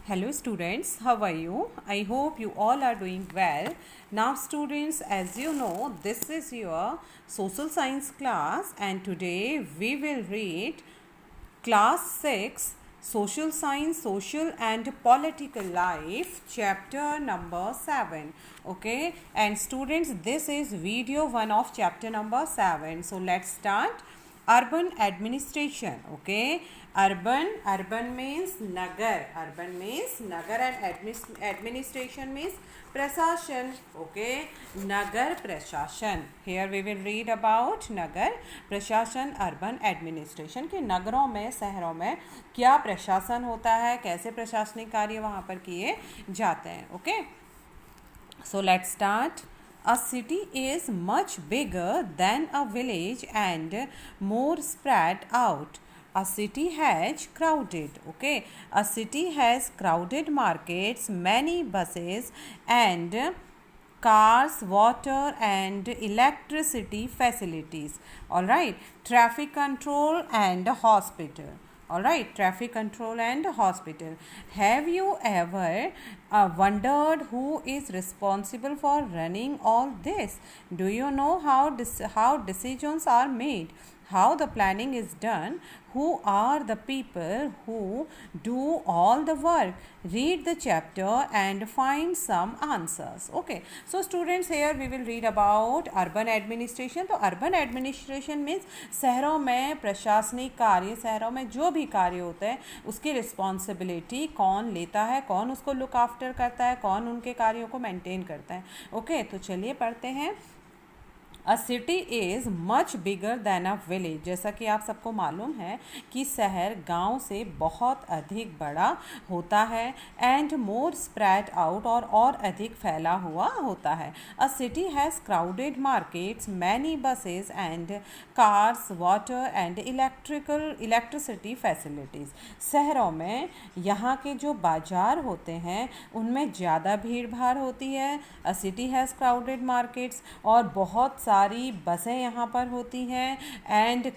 Hello students, how are you? I hope you all are doing well. Now students, as you know, this is your social science class and today we will read class 6 social science, social and political life, chapter number 7. Okay, and students, this is video 1 of chapter number 7. So let's start. Urban administration. Okay, urban means nagar, and administration means prasashan. Okay, nagar prasashan. Here we will read about nagar prasashan, urban administration कि नगरों में, शहरों में क्या प्रशासन होता है, कैसे प्रशासनिक कार्य वहाँ पर किए जाते हैं. Okay, so let's start. A city is much bigger than a village and more spread out. A city has crowded markets, many buses and cars, water and electricity facilities. All right, traffic control and hospital. All right, traffic control and hospital. Have you ever wondered who is responsible for running all this? Do you know how decisions are made, how the planning is done, who are the people who do all the work? Read the chapter and find some answers. Okay, so students, here we will read about urban administration. तो urban administration means शहरों में प्रशासनिक कार्य, शहरों में जो भी कार्य होते हैं उसकी रिस्पॉन्सिबिलिटी कौन लेता है, कौन उसको लुक आफ्टर करता है, कौन उनके कार्यों को मेंटेन करता है. ओके, तो चलिए पढ़ते हैं. अ city is much bigger than a village. जैसा कि आप सबको मालूम है कि शहर गांव से बहुत अधिक बड़ा होता है. एंड मोर स्प्रेड आउट, और अधिक फैला हुआ होता है. अ city has crowded markets, many buses and cars, water and electricity facilities. शहरों में यहाँ के जो बाजार होते हैं उनमें ज़्यादा भीड़ भाड़ होती है. अ सिटी हैज़ क्राउडेड मार्केट्स, और बहुत सारी बसें यहाँ पर होती हैं. एंड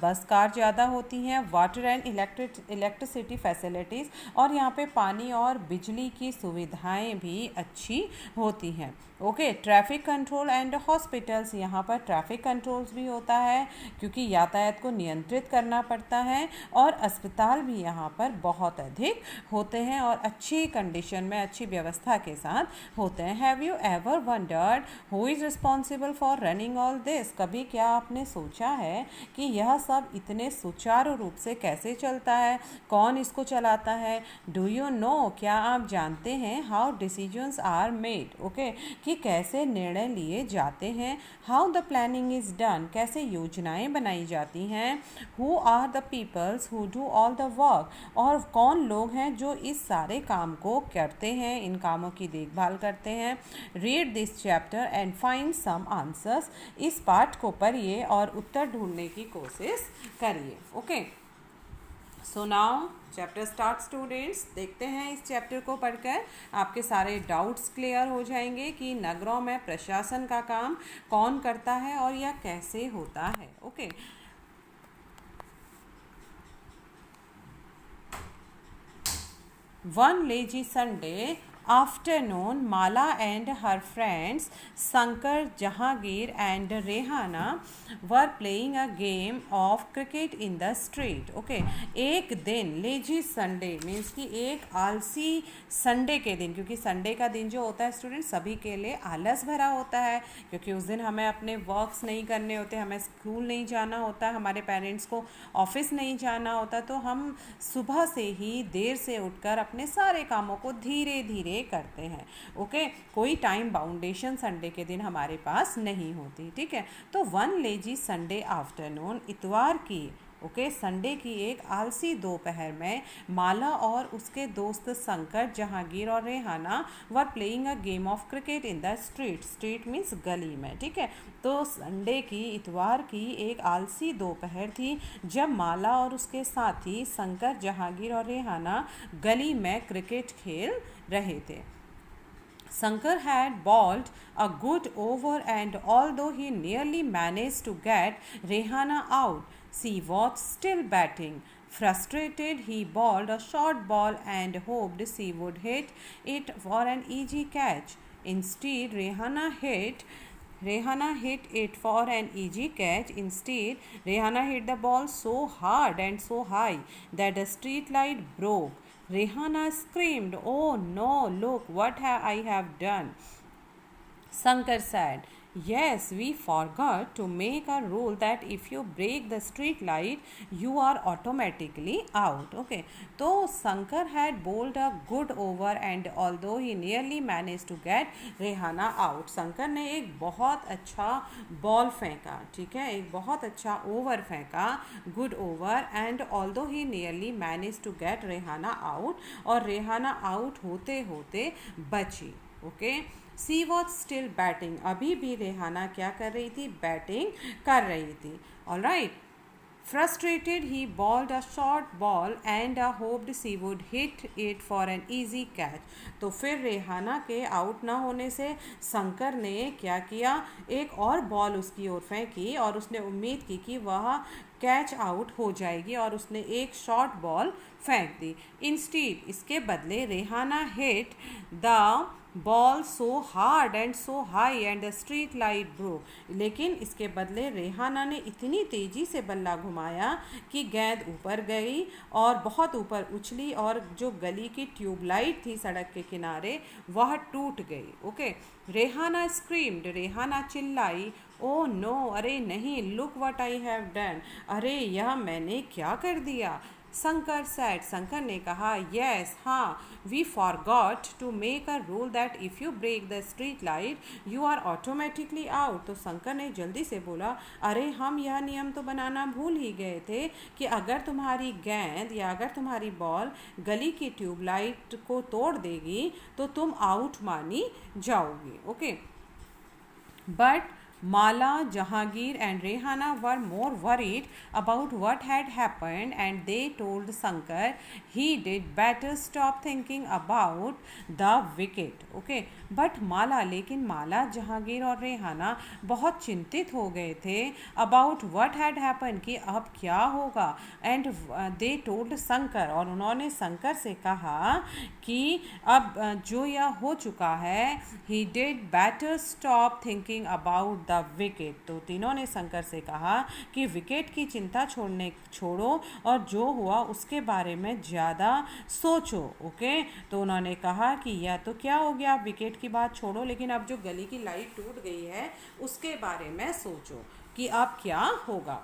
बस कार ज़्यादा होती हैं. वाटर एंड इलेक्ट्रिसिटी फैसिलिटीज़, और यहाँ पे पानी और बिजली की सुविधाएं भी अच्छी होती हैं. Okay, traffic control and hospitals. यहाँ पर ट्रैफिक कंट्रोल्स भी होता है क्योंकि यातायात को नियंत्रित करना पड़ता है. और अस्पताल भी यहाँ पर बहुत अधिक होते हैं और अच्छी कंडीशन में, अच्छी व्यवस्था के साथ होते हैं. Have you ever wondered who is responsible for running all this? कभी क्या आपने सोचा है कि यह सब इतने सुचारू रूप से कैसे चलता है, कौन इसको चलाता है? डू यू नो, क्या आप जानते हैं? How decisions are made. Okay, कि कैसे निर्णय लिए जाते हैं. How the planning is done, कैसे योजनाएं बनाई जाती हैं. Who are the peoples who do all the work, और कौन लोग हैं जो इस सारे काम को करते हैं, इन कामों की देखभाल करते हैं. Read this chapter and find some answers. इस पाठ को पढ़िए और उत्तर ढूंढने की कोशिश करिए. Okay, so now chapter start students. देखते हैं इस चैप्टर को पढ़कर आपके सारे डाउट्स क्लियर हो जाएंगे कि नगरों में प्रशासन का काम कौन करता है और यह कैसे होता है. Okay, one lazy Sunday afternoon, Mala and her friends Shankar, Jahangir and Rehana were playing a game of cricket in the street. Okay, एक दिन लेजी संडे मीन्स कि एक आलसी संडे के दिन, क्योंकि संडे का दिन जो होता है स्टूडेंट सभी के लिए आलस भरा होता है क्योंकि उस दिन हमें अपने वर्क्स नहीं करने होते, हमें स्कूल नहीं जाना होता, हमारे पेरेंट्स को ऑफिस नहीं जाना होता. तो हम सुबह से ही देर से उठकर अपने सारे कामों को धीरे धीरे करते हैं. ओके, कोई टाइम बाउंडेशन संडे के दिन हमारे पास नहीं होती. ठीक है, तो वन लेजी संडे आफ्टरनून, इतवार की, ओके, संडे की एक आलसी दोपहर में माला और उसके दोस्त शंकर, जहांगीर और Rehana were playing a game of cricket in the street. Street means गली में. ठीक है, तो संडे की, इतवार की एक आलसी दोपहर थी जब माला और उसके साथी शंकर, जहांगीर और रेहाना गली में क्रिकेट खेल रहे थे. Shankar had bowled a good over, and although he nearly managed to get Rehana out, she was still batting. Frustrated, he bowled a short ball and hoped she would hit it for an easy catch. Instead, Rehana hit it for an easy catch. Instead, Rehana hit the ball so hard and so high that the street light broke. Rehana screamed, "Oh no, look what I have done." Shankar said, "Yes, we forgot to make a rule that if you break the street light, you are automatically out." Okay, so Shankar had bowled a good over and although he nearly managed to get Rehana out, Shankar ने एक बहुत अच्छा ball फेंका, ठीक है, एक बहुत अच्छा ओवर फेंका, good over, and although he nearly manage to get Rehana out, और रेहाना आउट होते होते बची. Okay, she was still batting, अभी भी रेहाना क्या कर रही थी, बैटिंग कर रही थी. All right. Frustrated, he bowled a short ball and hoped she would hit it for an easy catch. तो फिर रेहाना के आउट ना होने से शंकर ने क्या किया, एक और बॉल उसकी ओर फेंकी और उसने उम्मीद की कि वह कैच आउट हो जाएगी और उसने एक शॉर्ट बॉल फेंक दी. इंस्टीड, इसके बदले Rehana hit the ball so hard and so high and the street light broke. लेकिन इसके बदले रेहाना ने इतनी तेज़ी से बल्ला घुमाया कि गेंद ऊपर गई और बहुत ऊपर उछली और जो गली की ट्यूबलाइट थी सड़क के किनारे वह टूट गई. ओके, रेहाना स्क्रीम्ड, रेहाना चिल्लाई, "ओ नो, अरे नहीं, look what I have done, अरे यह मैंने क्या कर दिया." शंकर सैड, शंकर ने कहा, "यस, हाँ, we forgot to make a rule that if you break the street light you are automatically out." तो शंकर ने जल्दी से बोला, अरे हम यह नियम तो बनाना भूल ही गए थे कि अगर तुम्हारी गेंद या अगर तुम्हारी बॉल गली की ट्यूबलाइट को तोड़ देगी तो तुम आउट मानी जाओगी. Okay, but Mala, Jahangir and Rehana were more worried about what had happened and they told Shankar he did better stop thinking about the wicket. Okay, but Mala, लेकिन माला, जहांगीर और रेहाना बहुत चिंतित हो गए थे about what had happened, कि अब क्या होगा, and they told Shankar, और उन्होंने शंकर से कहा कि अब जो यह हो चुका है, he did better stop thinking about the wicket. तो तीनों ने शंकर से कहा कि विकेट की चिंता छोड़ो और जो हुआ उसके बारे में ज़्यादा सोचो. ओके, तो उन्होंने कहा कि यह तो क्या हो गया, आप विकेट की बात छोड़ो, लेकिन अब जो गली की लाइट टूट गई है उसके बारे में सोचो कि अब क्या होगा.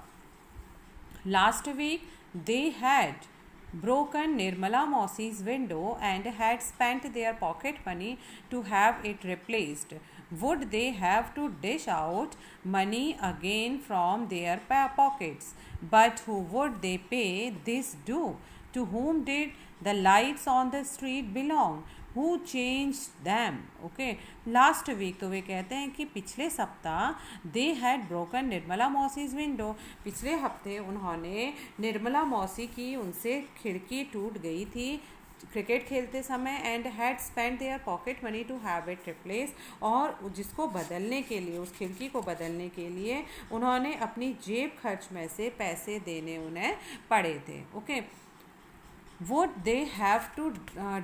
Last week they had broken Nirmala Mausi's window and had spent their pocket money to have it replaced. Would they have to dish out money again from their pockets? But who would they pay this to? To whom did the lights on the street belong? Who changed them? Okay, last week, तो वे कहते हैं कि पिछले सप्ताह they had broken Nirmala मौसीज window, पिछले हफ्ते उन्होंने निर्मला मौसी की उनसे खिड़की टूट गई थी क्रिकेट खेलते समय, and had spend their pocket money to have it replace, और जिसको बदलने के लिए, उस खिड़की को बदलने के लिए उन्होंने अपनी जेब खर्च में से पैसे देने उन्हें पड़े थे. Okay, would they have to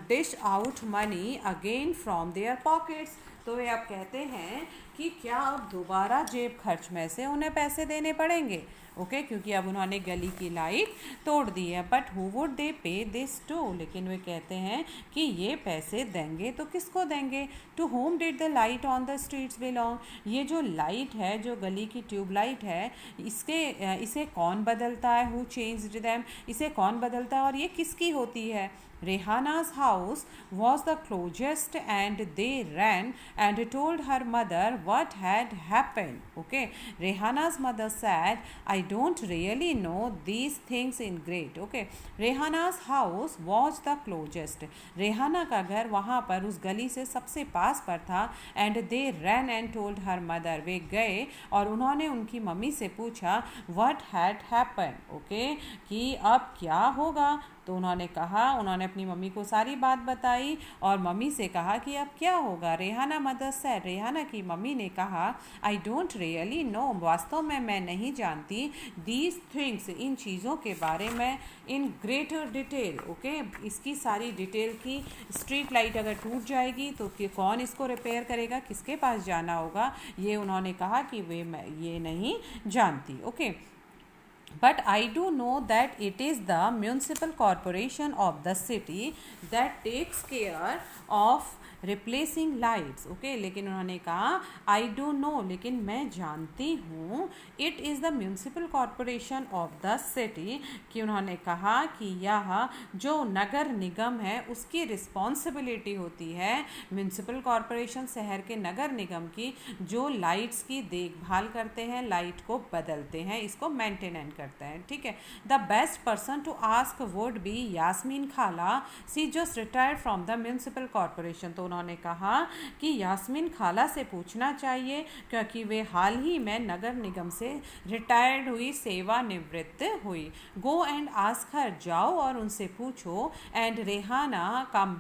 dish out money again from their pockets? तो वे अब कहते हैं कि क्या अब दोबारा जेब खर्च में से उन्हें पैसे देने पड़ेंगे. ओके, क्योंकि अब उन्होंने गली की लाइट तोड़ दी है. बट हु वुड दे पे दिस टू? लेकिन वे कहते हैं कि ये पैसे देंगे तो किसको देंगे. To whom did the light on the streets belong? ये जो लाइट है, जो गली की ट्यूबलाइट है, इसे कौन बदलता है? Who changed them? इसे कौन बदलता है और ये किसकी होती है? Rehana's house was the closest and they ran and told her mother what had happened. Okay, Rehana's mother said, "I don't really know these things in great." Okay, Rehana's house was the closest. Rehana का घर वहाँ पर उस गली से सबसे पास पर था. And they ran and told her mother. वे गए और उन्होंने उनकी मम्मी से पूछा what had happened. Okay, कि अब क्या होगा. तो उन्होंने अपनी मम्मी को सारी बात बताई और मम्मी से कहा कि अब क्या होगा। रेहाना मदर सेड, रेहाना की मम्मी ने कहा, आई डोंट रियली नो, वास्तव में मैं नहीं जानती, दीज थिंग्स, इन चीज़ों के बारे में, इन ग्रेटर डिटेल। ओके, इसकी सारी डिटेल की स्ट्रीट लाइट अगर टूट जाएगी तो कौन इसको रिपेयर करेगा, किसके पास जाना होगा, ये उन्होंने कहा कि मैं ये नहीं जानती। Okay, but I do know that it is the municipal corporation of the city that takes care of replacing lights. Okay, लेकिन उन्होंने कहा आई डू नो, लेकिन मैं जानती हूँ, it is the municipal corporation of the city, कि उन्होंने कहा कि यह जो नगर निगम है उसकी रिस्पॉन्सिबिलिटी होती है, म्यूनसिपल कॉरपोरेशन शहर के नगर निगम की, जो लाइट्स की देखभाल करते हैं, लाइट को बदलते हैं, इसको मेंटेन करते हैं। ठीक है, the best person to ask would be Yasmeen khala, she just retired from the municipal corporation. तो उन्होंने कहा कि यास्मीन खाला से पूछना चाहिए क्योंकि वे हाल ही में नगर निगम से रिटायर्ड हुई, सेवानिवृत्त हुई। गो एंड आस्क हर, जाओ और उनसे पूछो। And Rehana come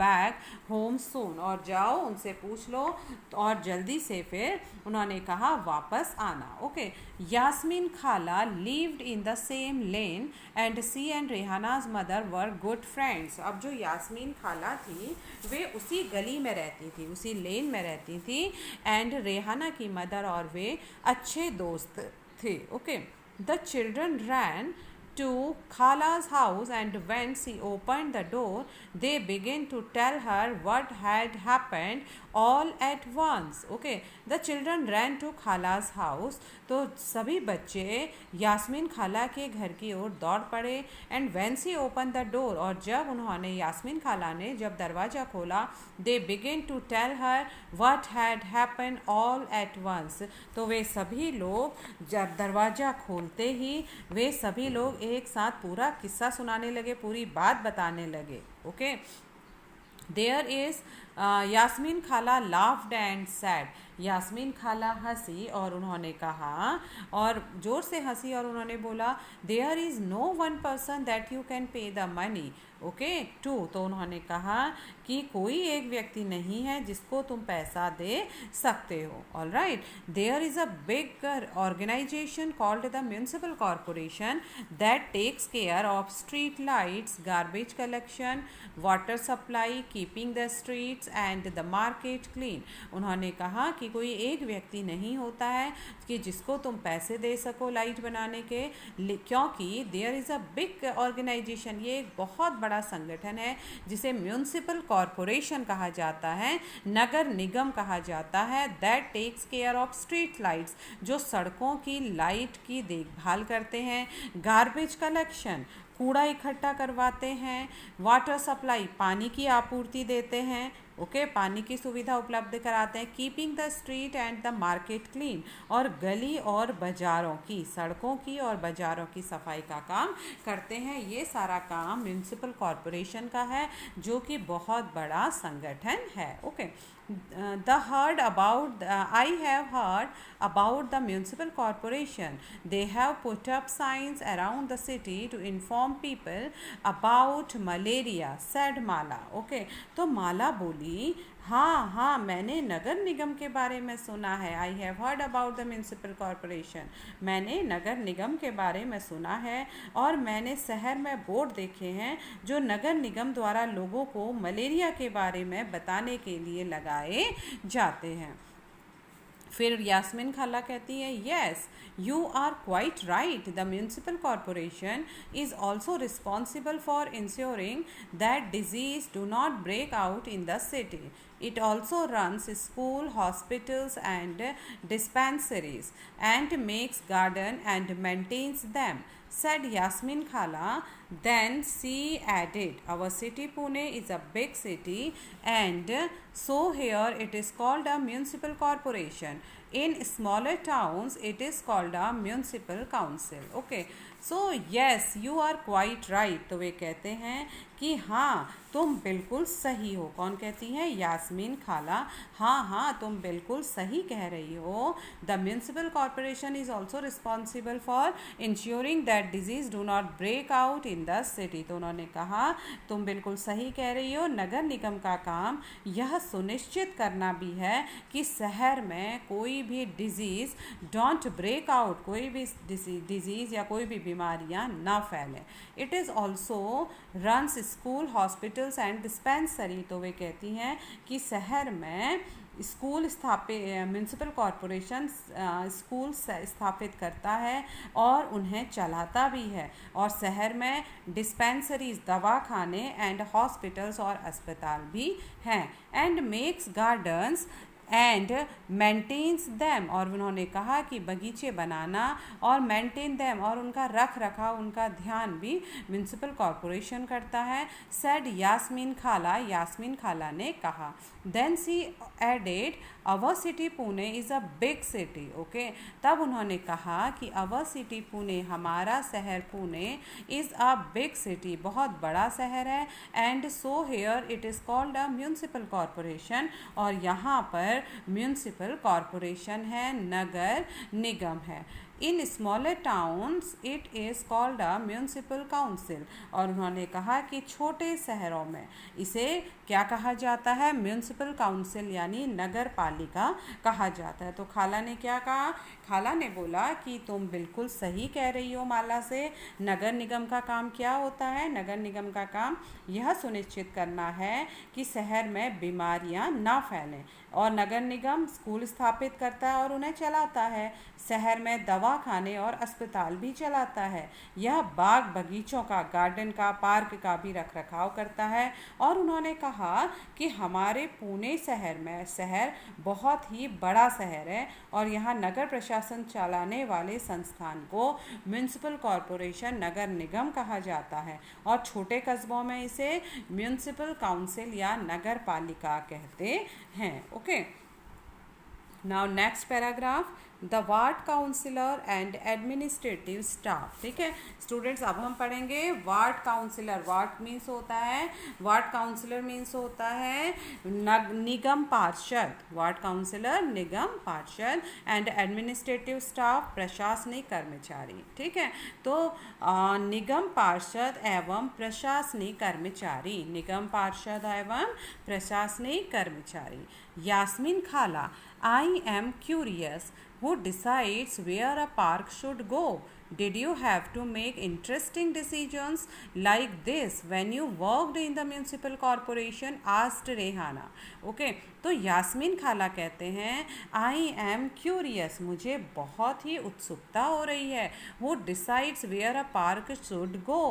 back home soon, और जाओ उनसे पूछ लो और जल्दी से फिर उन्होंने कहा वापस आना। Okay, Yasmeen khala lived in the same lane and she and Rehana's mother were good friends. अब जो यास्मीन खाला थी वे उसी गली में रहती थी, उसी लेन में रहती थी, एंड रेहाना की मदर और वे अच्छे दोस्त थे। Okay, the children ran to Khala's house, and when she opened the door they began to tell her what had happened all at once. Okay, the children ran to Khala's house, तो सभी बच्चे यास्मीन खाला के घर की ओर दौड़ पड़े। And when she opened the door, और जब उन्होंने यास्मीन खाला ने जब दरवाज़ा खोला, they began to tell her what had happened all at once, तो वे सभी लोग जब दरवाज़ा खोलते ही वे सभी लोग एक साथ पूरा किस्सा सुनाने लगे, पूरी बात बताने लगे। ओके, देयर इज़ यास्मीन खाला लाफ्ड एंड सैड, यास्मीन खाला हंसी और उन्होंने कहा, और ज़ोर से हंसी और उन्होंने बोला, there is no one person that you can pay the money okay to, तो उन्होंने कहा कि कोई एक व्यक्ति नहीं है जिसको तुम पैसा दे सकते हो। All right, there is a big organisation called the municipal corporation that takes care of street lights, garbage collection, water supply, keeping the streets and the market clean. उन्होंने कहा कि कोई एक व्यक्ति नहीं होता है कि जिसको तुम पैसे दे सको लाइट बनाने के, क्योंकि there is a big organisation, ये एक बहुत बड़ा संगठन है जिसे म्यूनसिपल कॉरपोरेशन कहा जाता है, नगर निगम कहा जाता है, that takes care of street lights, जो सड़कों की लाइट की देखभाल करते हैं, गार्बेज कलेक्शन, कूड़ा इकट्ठा करवाते हैं, वाटर सप्लाई, पानी की आपूर्ति देते हैं, ओके पानी की सुविधा उपलब्ध कराते हैं, keeping the street and the market clean, और गली और बाज़ारों की, सड़कों की और बाज़ारों की सफाई का काम करते हैं। ये सारा काम म्यूनसिपल कॉरपोरेशन का है जो कि बहुत बड़ा संगठन है। Okay, I have heard about the municipal corporation. They have put up signs around the city to inform people about malaria, said Mala. Okay, तो माला बोली, हाँ हाँ मैंने नगर निगम के बारे में सुना है। I have heard about the municipal corporation, मैंने नगर निगम के बारे में सुना है और मैंने शहर में बोर्ड देखे हैं जो नगर निगम द्वारा लोगों को मलेरिया के बारे में बताने के लिए लगाए जाते हैं। फिर यास्मीन खाला कहती है, yes you are quite right, the municipal corporation is also responsible for ensuring that disease do not break out in the city. It also runs school, hospitals and dispensaries and makes garden and maintains them, said Yasmin Khala. Then she added, our city Pune is a big city and so here it is called a municipal corporation. In smaller towns it is called a municipal council. Okay, so yes you are quite right. तो वे कहते हैं कि हाँ तुम बिल्कुल सही हो। कौन कहती है? यास्मीन खाला। हाँ हाँ तुम बिल्कुल सही कह रही हो। The municipal corporation is also responsible for ensuring that disease do not break out in the city. तो उन्होंने कहा तुम बिल्कुल सही कह रही हो, नगर निगम का काम यह सुनिश्चित करना भी है कि शहर में कोई भी डिजीज़ डोंट ब्रेक आउट, कोई भी डिजीज़ या कोई भी बीमारियां ना फैलें। It is also runs school, hospitals and dispensary. तो वे कहती हैं कि शहर में स्कूल स्थापित, म्यूनसिपल कॉरपोरेशन स्कूल स्थापित करता है और उन्हें चलाता भी है, और शहर में डिस्पेंसरीज, दवाखाने एंड हॉस्पिटल्स और अस्पताल भी हैं, and makes gardens and maintains them. और उन्होंने कहा कि बगीचे बनाना और मेंटेन दैम और उनका रख रखाव, उनका ध्यान भी म्यूनसिपल कॉरपोरेशन करता है। सेड यास्मीन खाला, यास्मीन खाला ने कहा। Then she added our city Pune is a big city. Okay, तब उन्होंने कहा कि अवर सिटी पुणे, हमारा शहर Pune, is a big city, बहुत बड़ा शहर है, and so here it is called a municipal corporation, और यहाँ पर म्यूनसिपल कॉरपोरेशन है, नगर निगम है। In smaller towns it is called a municipal council. और उन्होंने कहा कि छोटे शहरों में इसे क्या कहा जाता है? म्यूनसिपल काउंसिल यानी नगर पालिका कहा जाता है। तो खाला ने क्या कहा? खाला ने बोला कि तुम बिल्कुल सही कह रही हो माला से। नगर निगम का काम क्या होता है? नगर निगम का काम यह सुनिश्चित करना है कि शहर में बीमारियां ना फैलें, और नगर निगम स्कूल स्थापित करता है और उन्हें चलाता है। शहर में दवाखाने और अस्पताल भी चलाता है। यह बाग बगीचों का, गार्डन का, पार्क का भी रख रखाव करता है। और उन्होंने कहा कि हमारे पुणे शहर में, शहर बहुत ही बड़ा शहर है, और यहाँ नगर प्रशासन चलाने वाले संस्थान को म्यूनसिपल कॉरपोरेशन, नगर निगम कहा जाता है, और छोटे कस्बों में इसे म्यूनसिपल काउंसिल या नगर पालिका कहते हैं। Okay, now next paragraph, the ward councillor and administrative staff. ठीक है स्टूडेंट्स, अब हम पढ़ेंगे वार्ड काउंसिलर। वार्ड मीन्स होता है, वार्ड काउंसिलर मीन्स होता है निगम पार्षद। वार्ड काउंसिलर निगम पार्षद, एंड एडमिनिस्ट्रेटिव स्टाफ प्रशासनिक कर्मचारी। ठीक है, तो निगम पार्षद एवं प्रशासनिक कर्मचारी, निगम पार्षद एवं प्रशासनिक कर्मचारी। यास्मीन खाला, I am curious, who decides where a park should go? Did you have to make interesting decisions like this when you worked in the municipal corporation? Asked Rehana. Okay, तो यास्मीन खाला कहते हैं I am curious, मुझे बहुत ही उत्सुकता हो रही है। Who decides where a park should go?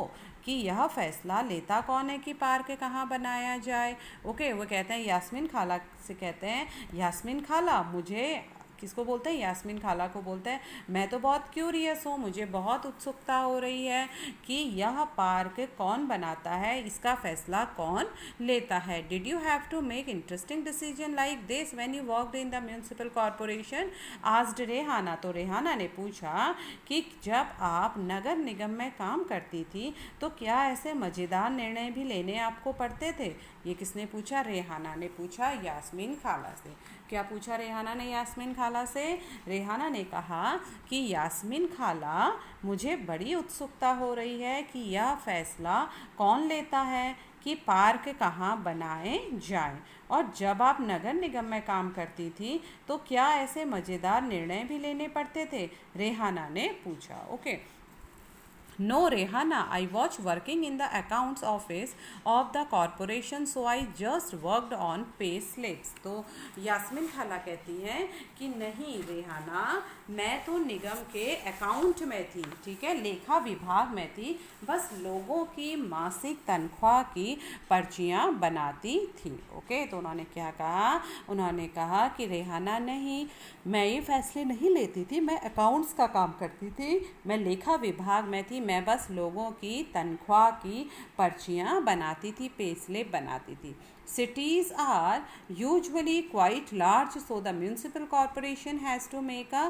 कि यह फैसला लेता कौन है कि पार्क कहाँ बनाया जाए। ओके, वो कहते हैं यास्मीन खाला से कहते हैं, यास्मीन खाला मुझे, किसको बोलते हैं? यास्मीन खाला को बोलते हैं, मैं तो बहुत क्यूरियस हूँ, मुझे बहुत उत्सुकता हो रही है कि यह पार्क कौन बनाता है, इसका फैसला कौन लेता है। Did you have to make interesting decision like this when you worked in the municipal corporation? Asked Rehana. तो रेहाना ने पूछा कि जब आप नगर निगम में काम करती थी तो क्या ऐसे मज़ेदार निर्णय भी लेने आपको पड़ते थे? ये किसने पूछा? रेहाना ने पूछा यास्मीन खाला से। क्या पूछा रेहाना ने यास्मीन खाला से? रेहाना ने कहा कि यास्मीन खाला, मुझे बड़ी उत्सुकता हो रही है कि यह फैसला कौन लेता है कि पार्क कहाँ बनाए जाएं, और जब आप नगर निगम में काम करती थी तो क्या ऐसे मज़ेदार निर्णय भी लेने पड़ते थे? रेहाना ने पूछा। Okay, No, Rehana, I was working in the accounts office of the corporation, so I just worked on pay slips. तो यास्मीन खाला कहती हैं कि नहीं रेहाना, मैं तो निगम के अकाउंट में थी, ठीक है, लेखा विभाग में थी, बस लोगों की मासिक तनख्वाह की पर्चियाँ बनाती थी। ओके, तो उन्होंने क्या कहा? उन्होंने कहा कि रेहाना नहीं, मैं ये फैसले नहीं लेती थी, मैं अकाउंट्स का काम करती थी, मैं लेखा विभाग में थी, मैं बस लोगों की तनख्वाह की पर्चियाँ बनाती थी, पे स्लिप बनाती थी. Cities are usually quite large, so the municipal corporation has to make a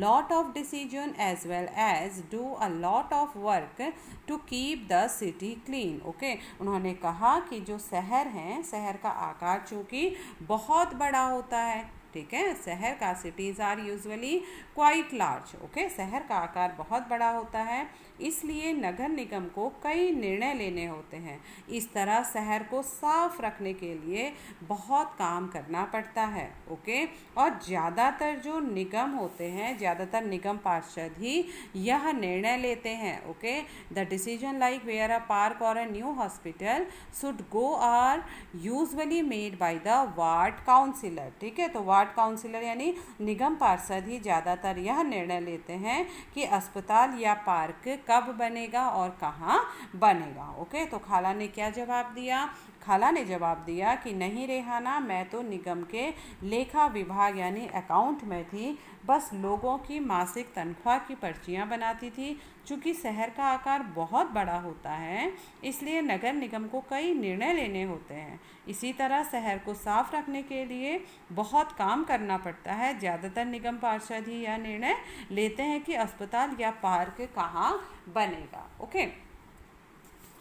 lot of decision as well as do a lot of work to keep the city clean. Okay, उन्होंने कहा कि जो शहर हैं, शहर का आकार चूँकि बहुत बड़ा होता है, ठीक है, शहर का, cities are usually quite large. Okay, शहर का आकार बहुत बड़ा होता है, इसलिए नगर निगम को कई निर्णय लेने होते हैं. इस तरह शहर को साफ रखने के लिए बहुत काम करना पड़ता है. ओके, और ज़्यादातर जो निगम होते हैं, ज़्यादातर निगम पार्षद ही यह निर्णय लेते हैं. Okay, the decision like where a park और a new hospital should go are usually made by the ward councillor. ठीक है, तो वार्ड काउंसिलर यानी निगम पार्षद ही ज़्यादातर यह निर्णय लेते हैं कि अस्पताल या पार्क कब बनेगा और कहाँ बनेगा. ओके, तो खाला ने क्या जवाब दिया? खाला ने जवाब दिया कि नहीं रेहाना, मैं तो निगम के लेखा विभाग यानी अकाउंट में थी, बस लोगों की मासिक तनख्वाह की पर्चियाँ बनाती थी. चूँकि शहर का आकार बहुत बड़ा होता है, इसलिए नगर निगम को कई निर्णय लेने होते हैं. इसी तरह शहर को साफ रखने के लिए बहुत काम करना पड़ता है. ज़्यादातर निगम पार्षद ही यह निर्णय लेते हैं कि अस्पताल या पार्क कहाँ बनेगा. Okay,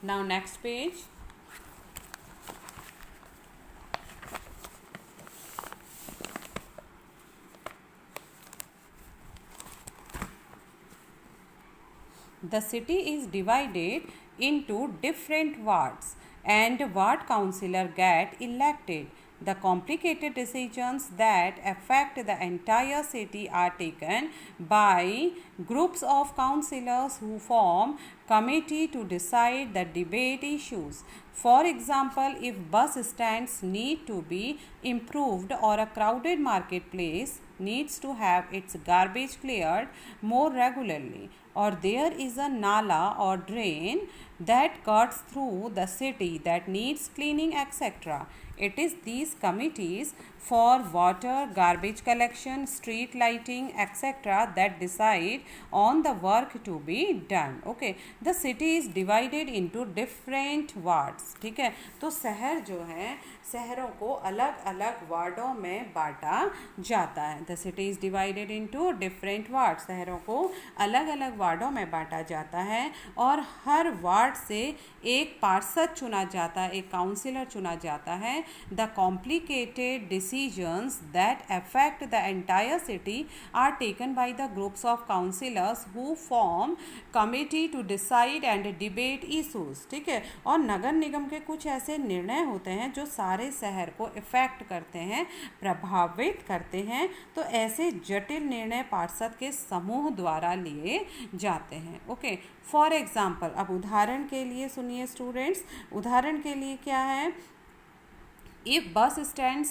now next page. The city is divided into different wards and ward councillor get elected. The complicated decisions that affect the entire city are taken by groups of councillors who form committee to decide the debate issues. For example, if bus stands need to be improved or a crowded marketplace needs to have its garbage cleared more regularly, or there is a nala or drain that cuts through the city that needs cleaning, etc. It is these committees for water, garbage collection, street lighting, etc. that decide on the work to be done. Okay, the city is divided into different wards. ठीक है, तो शहर जो है, शहरों को अलग अलग वार्डों में बांटा जाता है. The city is divided into different ward. शहरों को अलग अलग वार्डों में बांटा जाता है और हर वार्ड से एक पार्षद चुना जाता है, एक काउंसिलर चुना जाता है. The complicated decisions that affect the entire city are taken by the groups of councillors who form committee to decide and debate issues. ठीक है, और नगर निगम के कुछ ऐसे निर्णय होते हैं जो सारे शहर को इफेक्ट करते हैं, प्रभावित करते हैं. तो ऐसे जटिल निर्णय पार्षद के समूह द्वारा लिए जाते हैं. ओके, फॉर एग्जाम्पल, अब उदाहरण के लिए सुनिए स्टूडेंट्स. उदाहरण के लिए क्या है? If bus stands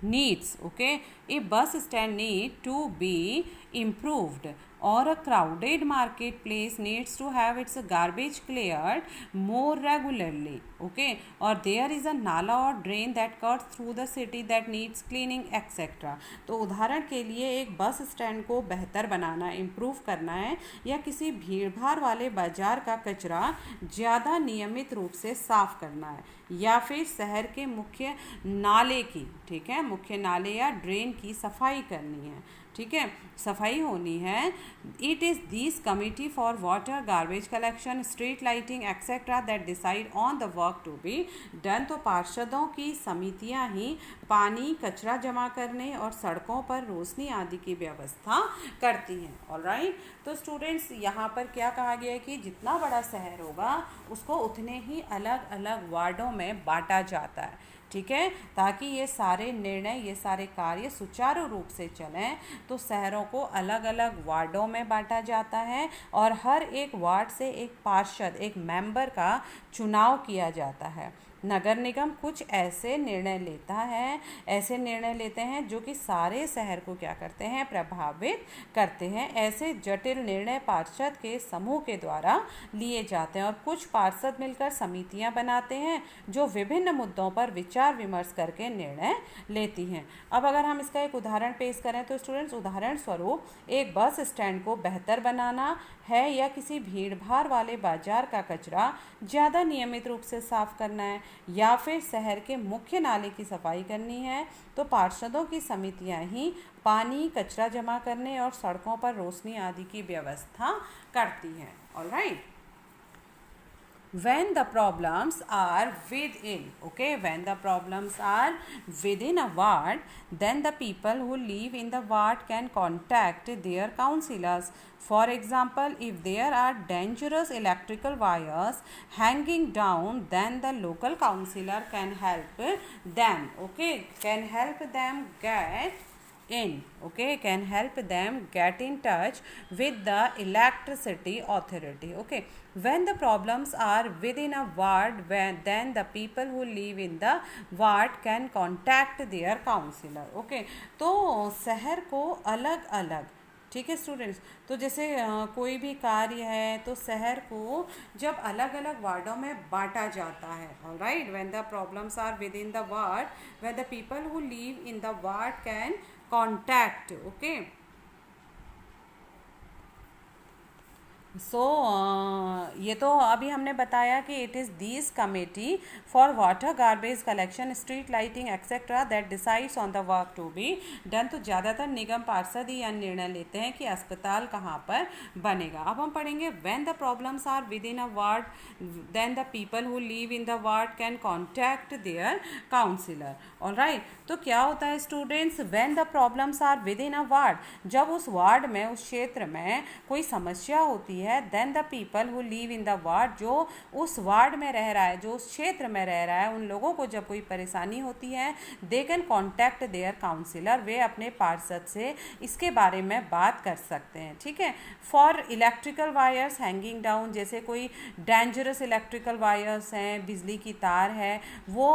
needs, okay, if bus stand need to be improved or a crowded marketplace needs to have its garbage cleared more regularly, okay, or there is a nala or drain that cuts through the city that needs cleaning, etc. तो उदाहरण के लिए एक bus stand को बेहतर बनाना, improve करना है, या किसी भीड़भाड़ वाले बाजार का कचरा ज़्यादा नियमित रूप से साफ करना है, या फिर शहर के मुख्य नाले की, ठीक है, मुख्य नाले या ड्रेन की सफाई करनी है. ठीक है, सफाई होनी है. It is this committee for water, garbage collection, street lighting, etcetera that decide on the work to be done. तो पार्षदों की समितियां ही पानी, कचरा जमा करने और सड़कों पर रोशनी आदि की व्यवस्था करती हैं. ऑलराइट, तो स्टूडेंट्स यहाँ पर क्या कहा गया है कि जितना बड़ा शहर होगा उसको उतने ही अलग अलग वार्डों में बांटा जाता है. ठीक है, ताकि ये सारे निर्णय, ये सारे कार्य सुचारू रूप से चलें. तो शहरों को अलग अलग वार्डों में बांटा जाता है और हर एक वार्ड से एक पार्षद, एक मेंबर का चुनाव किया जाता है. नगर निगम कुछ ऐसे निर्णय लेते हैं जो कि सारे शहर को क्या करते हैं, प्रभावित करते हैं। ऐसे जटिल निर्णय पार्षद के समूह के द्वारा लिए जाते हैं और कुछ पार्षद मिलकर समितियां बनाते हैं जो विभिन्न मुद्दों पर विचार विमर्श करके निर्णय लेती हैं। अब अगर हम इसका एक उदाहरण पेश करें तो स्टूडेंट्स, उदाहरण स्वरूप एक बस स्टैंड को बेहतर बनाना है या किसी भीड़ भाड़ वाले बाजार का कचरा ज़्यादा नियमित रूप से साफ करना है या फिर शहर के मुख्य नाले की सफाई करनी है, तो पार्षदों की समितियां ही पानी, कचरा जमा करने और सड़कों पर रोशनी आदि की व्यवस्था करती हैं। Alright, when the problems are within, okay, when the problems are within a ward, then the people who live in the ward can contact their councillors. For example, if there are dangerous electrical wires hanging down, then the local councillor can help them, okay, can help them get in touch with the electricity authority. Okay, when the problems are within a ward, then the people who live in the ward can contact their councillor. Okay, तो शहर को अलग अलग, ठीक है students, तो जैसे कोई भी कार्य है तो शहर को जब अलग अलग वार्डों में बांटा जाता है। Alright, when the problems are within the ward, when the people who live in the ward can contact, okay. So ये तो अभी हमने बताया कि it is this committee for water garbage collection, street lighting etcetera that decides on the work to be done. तो ज़्यादातर निगम पार्षद ही यह निर्णय लेते हैं कि अस्पताल कहाँ पर बनेगा। अब हम पढ़ेंगे when the problems are within a ward, then the people who live in the ward can contact their councillor. Alright, तो क्या होता है students, when the problems are within a ward, जब उस वार्ड में, उस क्षेत्र में कोई समस्या होती है, then the people who live in the ward, जो उस वार्ड में रह रहा है, जो उस क्षेत्र में रह रहा है, उन लोगों को जब कोई परेशानी होती है, they can contact their councillor, वे अपने पार्षद से इसके बारे में बात कर सकते हैं। ठीक है, for electrical wires hanging down, जैसे कोई डेंजरस इलेक्ट्रिकल वायर्स हैं, बिजली की तार है, वो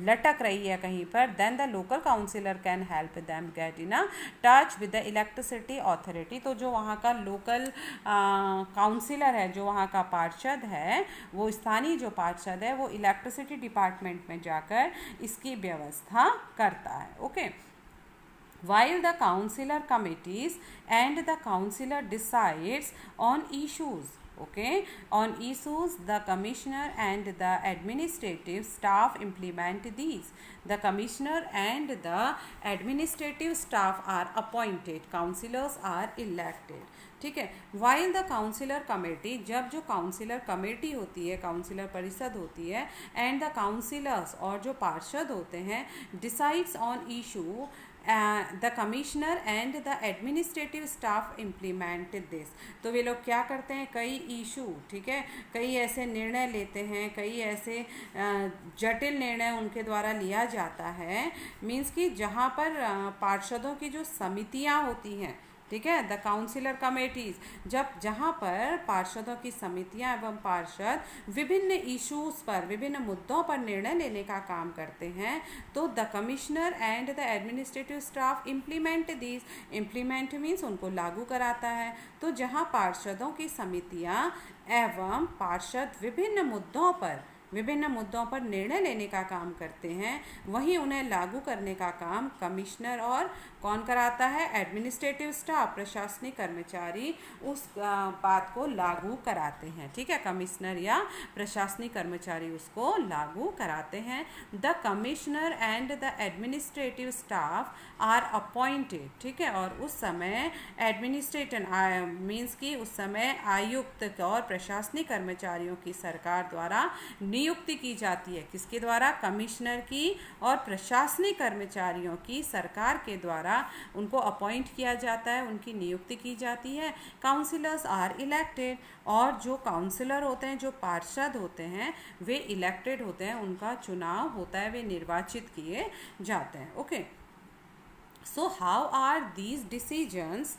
लटक रही है कहीं पर, then the local councillor can help them get in a touch with the electricity authority. तो जो वहाँ का लोकल काउंसिलर है, जो वहाँ का पार्षद है, वो स्थानीय जो पार्षद है, वो इलेक्ट्रिसिटी डिपार्टमेंट में जाकर इसकी व्यवस्था करता है। Okay, while the councillor committees and the councillor decides on issues, okay, on issues, the commissioner and the administrative staff implement these. The commissioner and the administrative staff are appointed, councillors are elected. ठीक है, while the counsellor committee, जब जो councillor committee होती है, councillor परिषद होती है, and the councillors, और जो पार्षद होते हैं, decides on issue, the commissioner and the administrative staff implement this. तो वे लोग क्या करते हैं, कई इशू, ठीक है, कई ऐसे निर्णय लेते हैं, कई ऐसे जटिल निर्णय उनके द्वारा लिया जाता है, मीन्स कि जहाँ पर पार्षदों की जो समितियाँ होती हैं, ठीक है, द काउंसिलर कमेटीज, जहाँ पर पार्षदों की समितियां एवं पार्षद विभिन्न इश्यूज पर, विभिन्न मुद्दों पर निर्णय लेने का काम करते हैं, तो the commissioner and the administrative staff implement this. Implement means उनको लागू कराता है। तो जहाँ पार्षदों की समितियां एवं पार्षद विभिन्न मुद्दों पर निर्णय लेने का काम करते हैं, वहीं उन्हें लागू करने का काम कमिश्नर और कौन कराता है, एडमिनिस्ट्रेटिव स्टाफ, प्रशासनिक कर्मचारी उस बात को लागू कराते हैं। ठीक है, कमिश्नर या प्रशासनिक कर्मचारी उसको लागू कराते हैं। The commissioner and the administrative staff are appointed, ठीक है, और उस समय एडमिनिस्ट्रेटर मीन्स कि उस समय आयुक्त और प्रशासनिक कर्मचारियों की सरकार द्वारा नियुक्ति की जाती है। किसके द्वारा, कमिश्नर की और प्रशासनिक कर्मचारियों की सरकार के द्वारा उनको अपॉइंट किया जाता है, उनकी नियुक्ति की जाती है। काउंसिलर्स आर इलेक्टेड, और जो काउंसिलर होते हैं, जो पार्षद होते हैं, वे इलेक्टेड होते हैं, उनका चुनाव होता है, वे निर्वाचित किए जाते हैं। Okay, so how are these decisions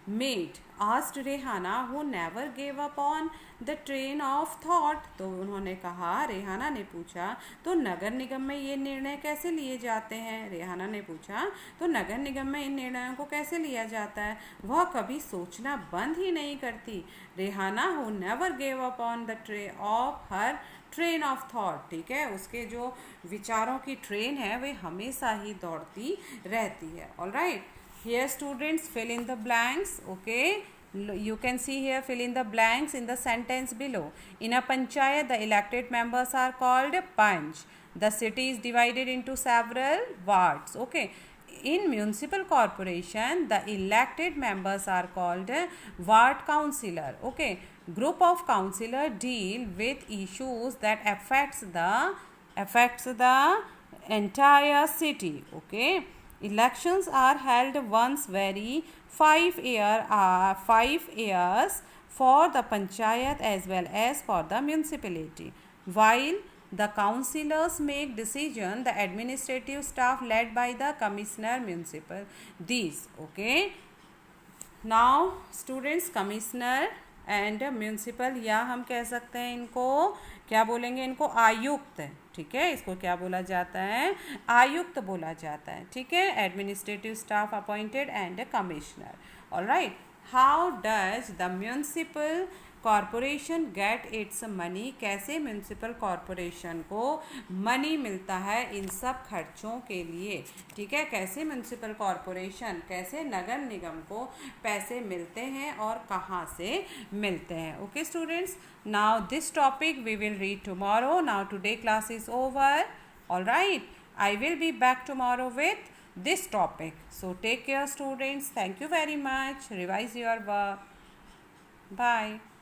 made asked Rehana who never gave up on the train of thought। तो उन्होंने कहा, रेहाना ने पूछा, तो नगर निगम में ये निर्णय कैसे लिए जाते हैं। रेहाना ने पूछा, तो नगर निगम में इन निर्णयों को कैसे लिया जाता है। वह कभी सोचना बंद ही नहीं करती। Rehana who never gave up on the train of her train of thought, ठीक है, उसके जो विचारों की ट्रेन है वे हमेशा ही दौड़ती रहती है। All right, here students fill in the blanks, okay, you can see here fill in the blanks in the sentence below. In a panchayat the elected members are called panch. The city is divided into several wards, okay. In municipal corporation the elected members are called ward councillor, okay. Group of councillor deal with issues that affects the entire city, okay. Elections are held once every 5 years for the panchayat as well as for the municipality. While the councillors make decision, the administrative staff led by the commissioner municipal. These, okay. Now students, commissioner and municipal, या हम कह सकते हैं इनको क्या बोलेंगे, इनको आयुक्त, ठीक है, इसको क्या बोला जाता है, आयुक्त बोला जाता है, ठीक है। Administrative staff appointed and commissioner. Alright, how does the municipal corporation get its money. कैसे म्यूनसिपल कॉरपोरेशन को मनी मिलता है इन सब खर्चों के लिए, ठीक है। कैसे म्यूनसिपल कॉरपोरेशन, कैसे नगर निगम को पैसे मिलते हैं और कहाँ से मिलते हैं। Okay students, now this topic we will read tomorrow. Now today class is over. All right, I will be back tomorrow with this topic. So take care students. Thank you very much. Revise your work. Bye.